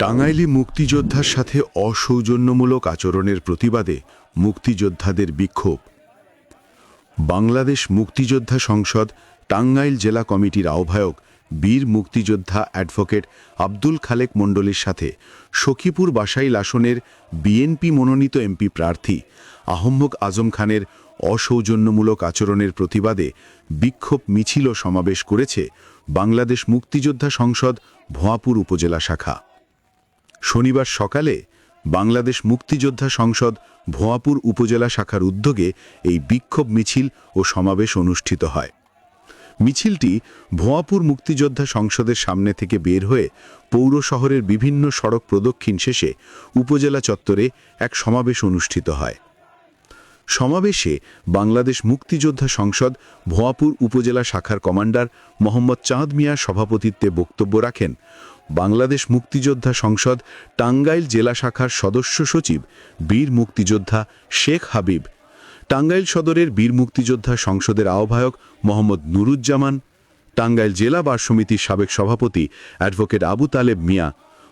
টাঙ্গাইলে মুক্তিযোদ্ধার সাথে অসৌজন্যমূলক আচরণের প্রতিবাদে মুক্তিযোদ্ধাদের বিক্ষোভ। বাংলাদেশ মুক্তিযোদ্ধা সংসদ টাঙ্গাইল জেলা কমিটির আহ্বায়ক বীর মুক্তিযোদ্ধা অ্যাডভোকেট আব্দুল খালেক মণ্ডলের সাথে সখীপুর বাসাইল আসনের বিএনপি মনোনীত এমপি প্রার্থী আহম্মদ আজম খানের অসৌজন্যমূলক আচরণের প্রতিবাদে বিক্ষোভ মিছিল ও সমাবেশ করেছে বাংলাদেশ মুক্তিযোদ্ধা সংসদ ভোঁয়াপুর উপজেলা শাখা। শনিবার সকালে বাংলাদেশ মুক্তিযোদ্ধা সংসদ ভোঁয়াপুর উপজেলা শাখার উদ্যোগে এই বিক্ষোভ মিছিল ও সমাবেশ অনুষ্ঠিত হয়। মিছিলটি ভোঁয়াপুর মুক্তিযোদ্ধা সংসদের সামনে থেকে বের হয়ে পৌর শহরের বিভিন্ন সড়ক প্রদক্ষিণ শেষে উপজেলা চত্বরে এক সমাবেশ অনুষ্ঠিত হয়। সমাবেশে বাংলাদেশ মুক্তিযোদ্ধা সংসদ ভোঁয়াপুর উপজেলা শাখার কমান্ডার মোহাম্মদ চাঁদ মিয়া সভাপতিত্বে বক্তব্য রাখেন বাংলাদেশ মুক্তিযোদ্ধা সংসদ টাঙ্গাইল জেলা শাখার সদস্য সচিব বীর মুক্তিযোদ্ধা শেখ হাবিব, টাঙ্গাইল সদরের বীর মুক্তিযোদ্ধা সংসদের আহ্বায়ক মোহাম্মদ নুরুজ্জামান, টাঙ্গাইল জেলা বার সমিতির সাবেক সভাপতি অ্যাডভোকেট আবু তালেব মিয়া,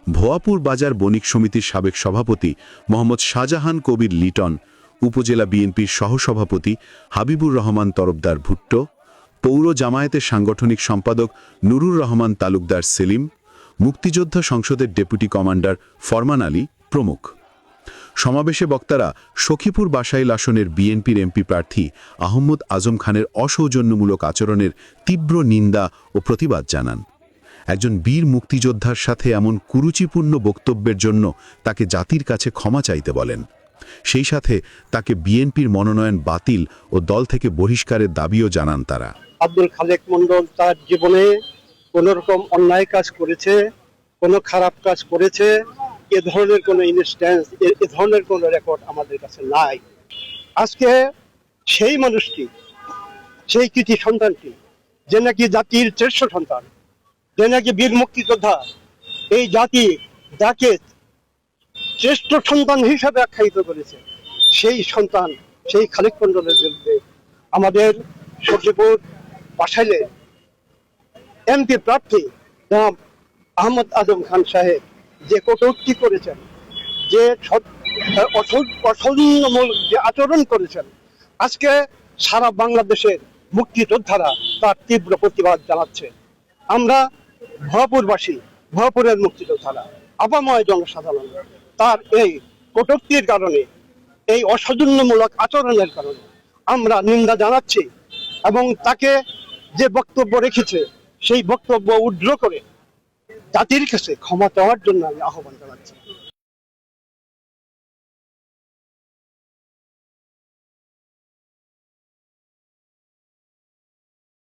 ভোঁয়াপুর বাজার বণিক সমিতির সাবেক সভাপতি মোহাম্মদ শাহজাহান কবির লিটন, উপজেলা বিএনপির সহসভাপতি হাবিবুর রহমান তরফদার ভুট্টো, পৌর জামায়াতের সাংগঠনিক সম্পাদক নুরুর রহমান তালুকদার সেলিম, মুক্তিযোদ্ধা সংসদের ডেপুটি কমান্ডার ফরমান আলী প্রমুখ। সমাবেশে বক্তারা সখীপুর বাসাইল আসনের বিএনপির এমপি প্রার্থী আহম্মদ আজম খানের অসৌজন্যমূলক আচরণের তীব্র নিন্দা ও প্রতিবাদ জানান। একজন বীর মুক্তিযোদ্ধার সাথে এমন কুরুচিপূর্ণ বক্তব্যের জন্য তাকে জাতির কাছে ক্ষমা চাইতে বলেন। সেই সাথে তাকে বিএনপির মনোনয়ন বাতিল ও দল থেকে বহিষ্কারের দাবিও জানান তারা। আব্দুল খালেক মণ্ডল তার জীবনে কোন রকম অন্যায় কাজ করেছে, কোনো খারাপ কাজ করেছে, এ ধরনের কোনো ইনস্ট্যান্স, এ ধরনের কোনো রেকর্ড আমাদের কাছে নাই। আজকে সেই মানুষটি, সেই কৃতি সন্তানটি, যে নাকি জাতির শ্রেষ্ঠ সন্তান, যে নাকি বীর মুক্তিযোদ্ধা, এই জাতি যাকে শ্রেষ্ঠ সন্তান হিসাবে আখ্যায়িত করেছে, সেই সন্তান, সেই খালেক মণ্ডলের বিরুদ্ধে আমাদের সখীপুর বাসাইলে এমপি প্রার্থী জনাব আহমদ আজম খান সাহেব যে কটূক্তি করেছেন, যে অসৌজন্যমূলক যে আচরণ করেছেন, আজকে সারা বাংলাদেশের মুক্তিযোদ্ধারা তার তীব্র প্রতিবাদ জানাচ্ছে। আমরা ভোঁয়াপুরবাসী, ভোঁয়াপুরের মুক্তিযোদ্ধারা, আপাময় জনসাধারণ তার এই কটূক্তির কারণে, এই অসৌজন্যমূলক আচরণের কারণে আমরা নিন্দা জানাচ্ছি এবং তাকে যে বক্তব্য রেখেছে সেই বক্তব্য উদ্র করে জাতির কাছে ক্ষমা চাওয়ার জন্য আমি আহ্বান জানাচ্ছি।